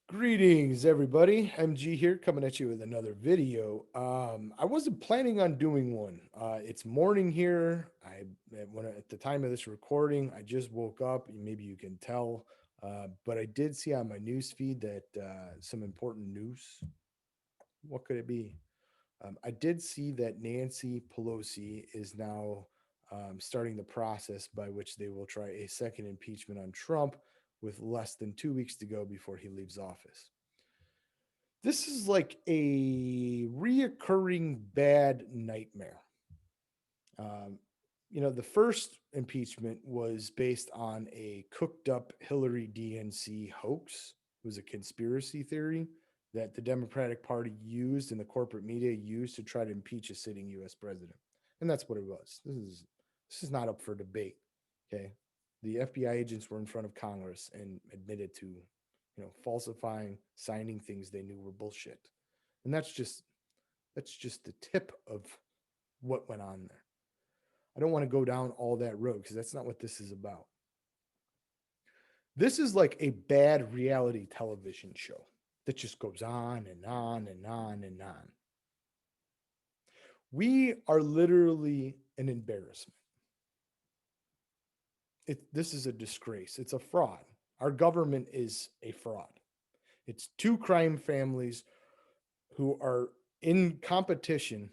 Greetings, everybody. MG here, coming at you with another video. I wasn't planning on doing one. It's morning here. At the time of this recording, I just woke up. Maybe you can tell, but I did see on my news feed that some important news. What could it be? I did see that Nancy Pelosi is now starting the process by which they will try a second impeachment on Trump with less than 2 weeks to go before he leaves office. This is like a reoccurring bad nightmare. Um, the first impeachment was based on a cooked up Hillary DNC hoax. It was a conspiracy theory that the Democratic Party used and the corporate media used to try to impeach a sitting U.S. president. And that's what it was. This is not up for debate. Okay. The FBI agents were in front of Congress and admitted to, falsifying, signing things they knew were bullshit. And that's just the tip of what went on there. I don't want to go down all that road because that's not what this is about. This is like a bad reality television show that just goes on and on and on and on. We are literally an embarrassment. This is a disgrace. It's a fraud. Our government is a fraud. It's two crime families who are in competition,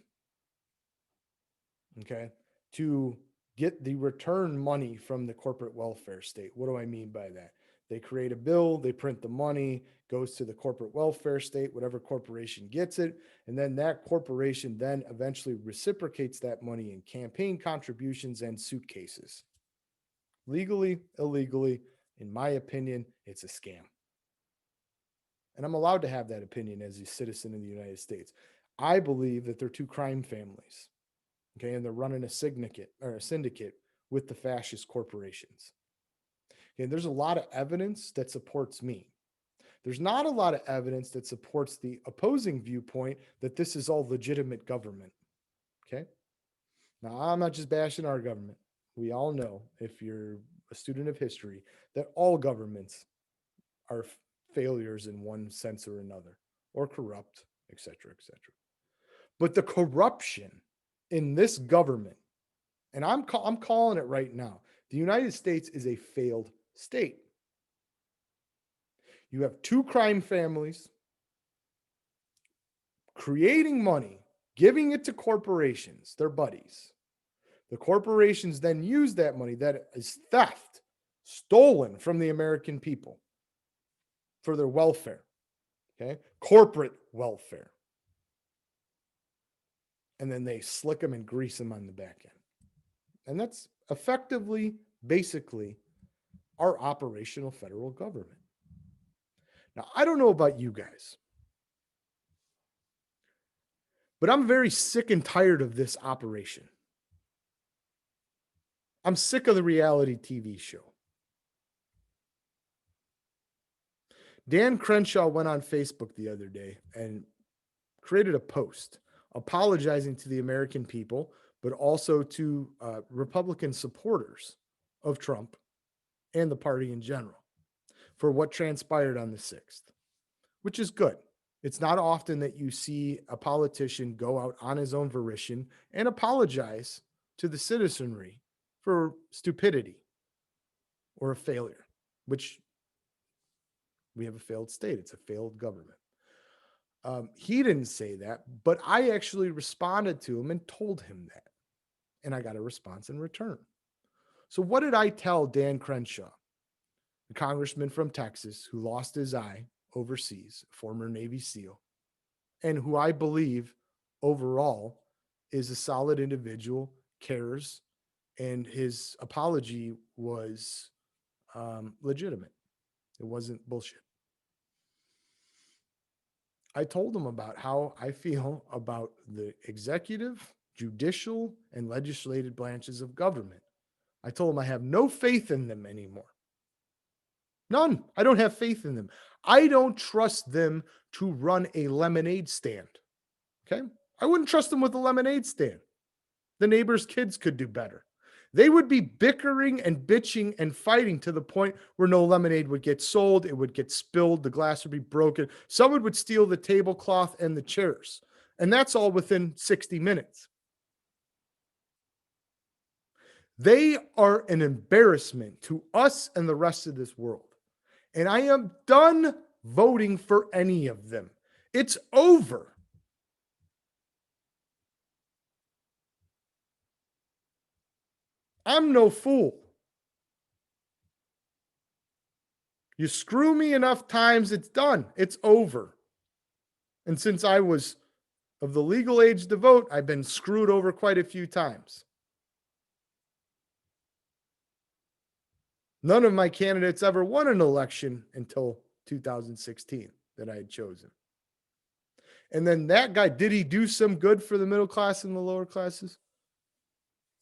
okay, to get the return money from the corporate welfare state. What do I mean by that? They create a bill, they print the money, goes to the corporate welfare state, whatever corporation gets it, and then that corporation then eventually reciprocates that money in campaign contributions and suitcases. Legally, illegally, in my opinion, it's a scam. And I'm allowed to have that opinion as a citizen of the United States. I believe that they're two crime families, okay, and they're running a syndicate with the fascist corporations. Okay, there's a lot of evidence that supports me. There's not a lot of evidence that supports the opposing viewpoint that this is all legitimate government. Okay. Now, I'm not just bashing our government. We all know, if you're a student of history, that all governments are failures in one sense or another, or corrupt, etc., etc. But the corruption in this government, and I'm calling it right now, the United States is a failed state. You have two crime families creating money, giving it to corporations, their buddies. The corporations then use that money that is theft, stolen from the American people for their welfare, okay? Corporate welfare. And then they slick them and grease them on the back end. And that's effectively, basically, our operational federal government. Now, I don't know about you guys, but I'm very sick and tired of this operation. I'm sick of the reality TV show. Dan Crenshaw went on Facebook the other day and created a post apologizing to the American people, but also to Republican supporters of Trump and the party in general for what transpired on the 6th, which is good. It's not often that you see a politician go out on his own volition and apologize to the citizenry for stupidity or a failure, which we have a failed state. It's a failed government. He didn't say that, but I actually responded to him and told him that. And I got a response in return. So, what did I tell Dan Crenshaw, the congressman from Texas who lost his eye overseas, former Navy SEAL, and who I believe overall is a solid individual, cares, and his apology was legitimate? It wasn't bullshit. I told him about how I feel about the executive, judicial, and legislative branches of government. I told him I have no faith in them anymore. None. I don't have faith in them. I don't trust them to run a lemonade stand. Okay. I wouldn't trust them with a lemonade stand. The neighbor's kids could do better. They would be bickering and bitching and fighting to the point where no lemonade would get sold. It would get spilled. The glass would be broken. Someone would steal the tablecloth and the chairs. And that's all within 60 minutes. They are an embarrassment to us and the rest of this world. And I am done voting for any of them. It's over. I'm no fool. You screw me enough times, it's done. It's over. And since I was of the legal age to vote, I've been screwed over quite a few times. None of my candidates ever won an election until 2016 that I had chosen. And then that guy, did he do some good for the middle class and the lower classes?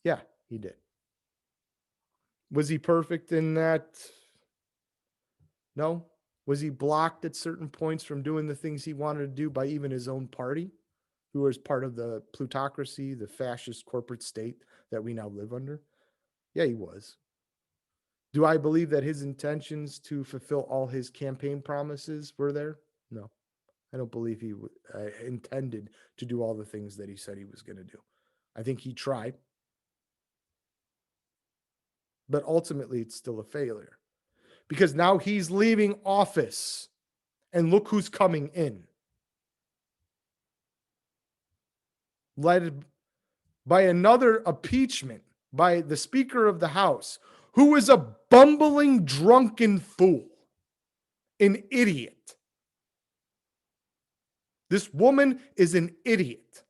Yeah, he did. Was he perfect in that? No. Was he blocked at certain points from doing the things he wanted to do by even his own party, who was part of the plutocracy, the fascist corporate state that we now live under? Yeah, he was. Do I believe that his intentions to fulfill all his campaign promises were there? No. I don't believe he intended to do all the things that he said he was going to do. I think he tried. But ultimately, it's still a failure. Because now he's leaving office. And look who's coming in. Led by another impeachment by the Speaker of the House, who is a bumbling, drunken fool, an idiot. This woman is an idiot.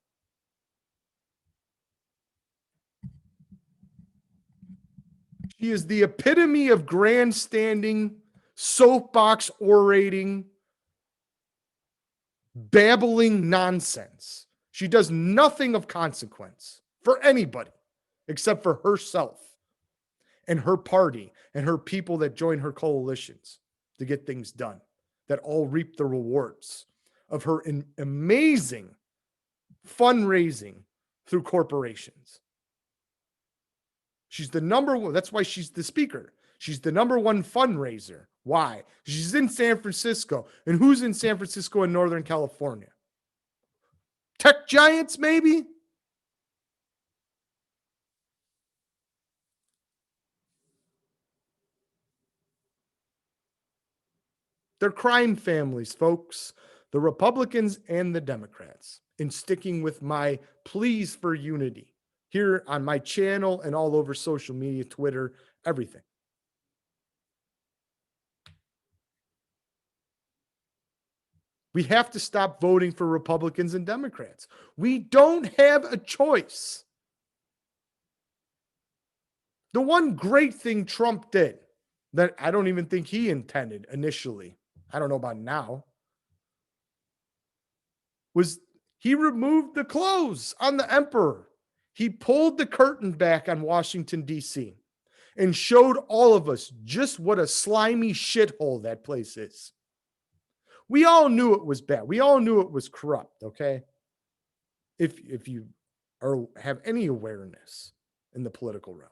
She is the epitome of grandstanding, soapbox orating, babbling nonsense. She does nothing of consequence for anybody except for herself and her party and her people that join her coalitions to get things done, that all reap the rewards of her amazing fundraising through corporations. She's the number one. That's why she's the speaker. She's the number one fundraiser. Why? She's in San Francisco. And who's in San Francisco and Northern California? Tech giants, maybe? They're crime families, folks. The Republicans and the Democrats. In sticking with my pleas for unity here on my channel and all over social media, Twitter, everything. We have to stop voting for Republicans and Democrats. We don't have a choice. The one great thing Trump did that I don't even think he intended initially, I don't know about now, was he removed the clothes on the emperor. He pulled the curtain back on Washington, D.C. and showed all of us just what a slimy shithole that place is. We all knew it was bad. We all knew it was corrupt, okay? If you have any awareness in the political realm.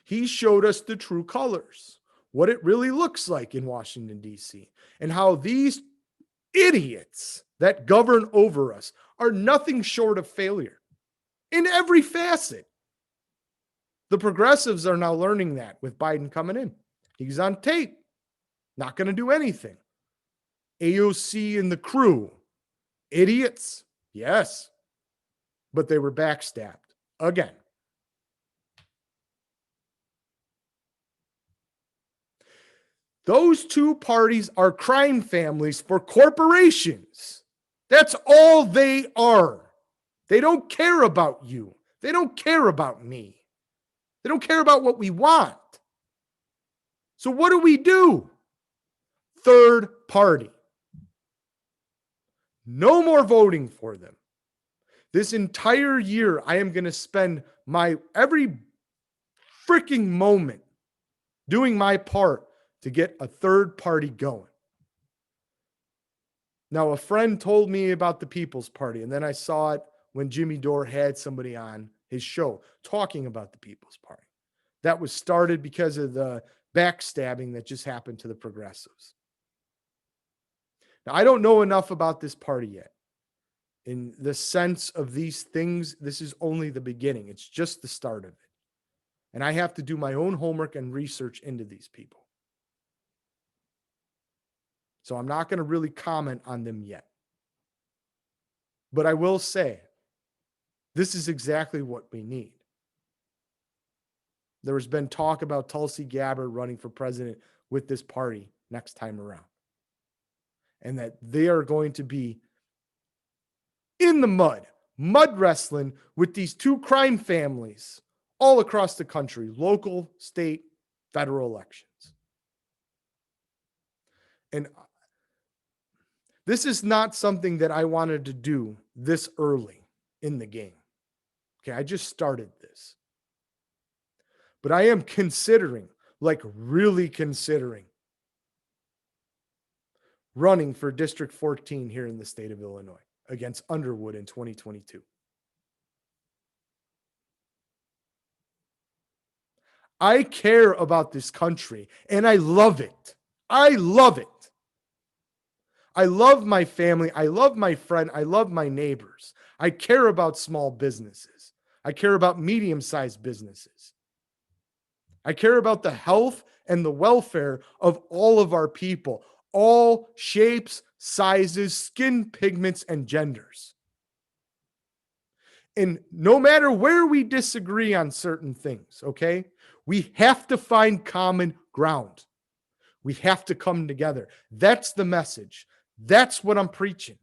He showed us the true colors, what it really looks like in Washington, D.C., and how these idiots that govern over us are nothing short of failure in every facet. The progressives are now learning that with Biden coming in. He's on tape, not going to do anything. AOC and the crew, idiots, yes, but they were backstabbed again. Those two parties are crime families for corporations. That's all they are. They don't care about you. They don't care about me. They don't care about what we want. So what do? Third party. No more voting for them. This entire year, I am going to spend my every freaking moment doing my part to get a third party going. Now, a friend told me about the People's Party, and then I saw it when Jimmy Dore had somebody on his show talking about the People's Party. That was started because of the backstabbing that just happened to the progressives. Now, I don't know enough about this party yet. In the sense of these things, this is only the beginning. It's just the start of it. And I have to do my own homework and research into these people. So I'm not going to really comment on them yet. But I will say, this is exactly what we need. There has been talk about Tulsi Gabbard running for president with this party next time around. And that they are going to be in the mud wrestling with these two crime families all across the country, local, state, federal elections. And this is not something that I wanted to do this early in the game. Okay, I just started this. But I am considering, like really considering, running for District 14 here in the state of Illinois against Underwood in 2022. I care about this country and I love it. I love it. I love my family. I love my friend. I love my neighbors. I care about small businesses. I care about medium-sized businesses. I care about the health and the welfare of all of our people, all shapes, sizes, skin pigments, and genders. And no matter where we disagree on certain things, okay, we have to find common ground. We have to come together. That's the message. That's what I'm preaching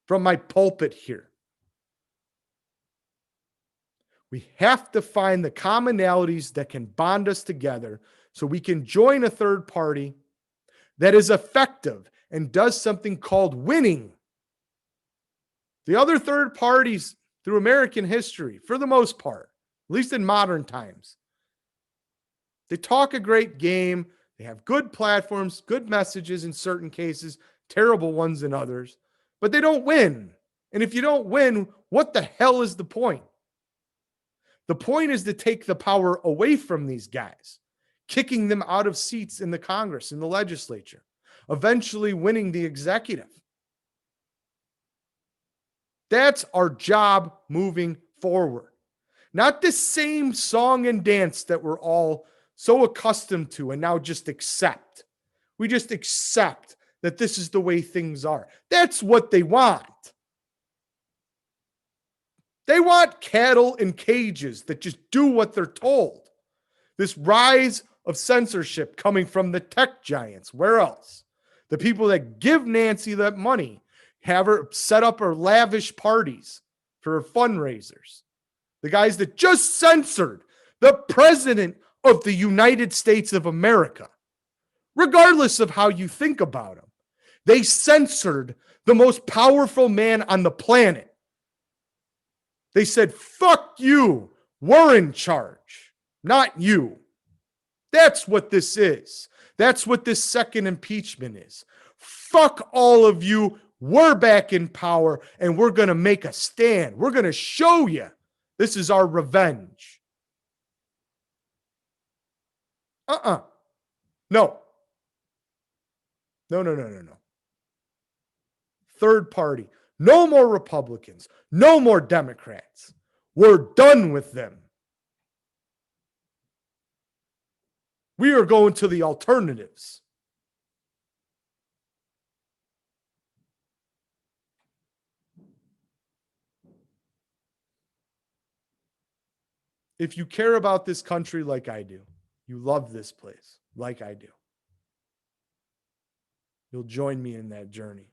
from my pulpit here. We have to find the commonalities that can bond us together so we can join a third party that is effective and does something called winning. The other third parties through American history, for the most part, at least in modern times, they talk a great game. They have good platforms, good messages in certain cases, terrible ones in others, but they don't win. And if you don't win, what the hell is the point? The point is to take the power away from these guys, kicking them out of seats in the Congress, in the legislature, eventually winning the executive. That's our job moving forward. Not the same song and dance that we're all so accustomed to and now just accept. We just accept that this is the way things are. That's what they want. They want cattle in cages that just do what they're told. This rise of censorship coming from the tech giants. Where else? The people that give Nancy that money, have her set up her lavish parties for her fundraisers. The guys that just censored the president of the United States of America, regardless of how you think about him. They censored the most powerful man on the planet. They said, fuck you. We're in charge, not you. That's what this is. That's what this second impeachment is. Fuck all of you. We're back in power and we're going to make a stand. We're going to show you this is our revenge. No. No. Third party. No more Republicans. No more Democrats. We're done with them. We are going to the alternatives. If you care about this country like I do, you love this place like I do, you'll join me in that journey.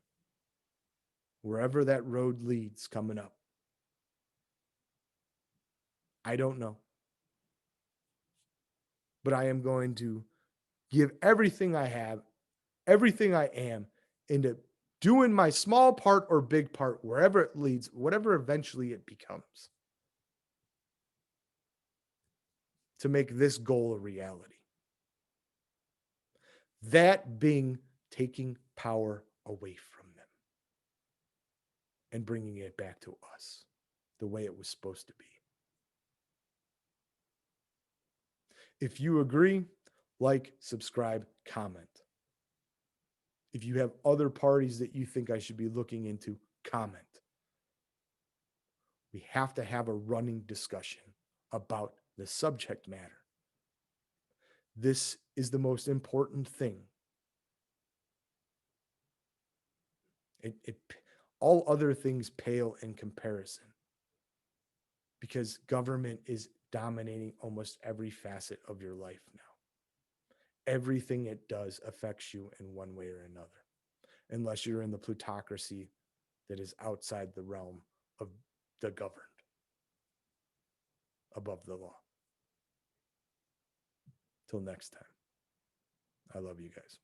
Wherever that road leads coming up. I don't know. But I am going to give everything I have, everything I am, into doing my small part or big part, wherever it leads, whatever eventually it becomes, to make this goal a reality. That being taking power away from them and bringing it back to us. the way it was supposed to be. If you agree, like, subscribe, comment. If you have other parties that you think I should be looking into, comment. We have to have a running discussion about the subject matter. This is the most important thing. All other things pale in comparison because government is dominating almost every facet of your life now. Everything it does affects you in one way or another, unless you're in the plutocracy that is outside the realm of the governed, above the law. Till next time, I love you guys.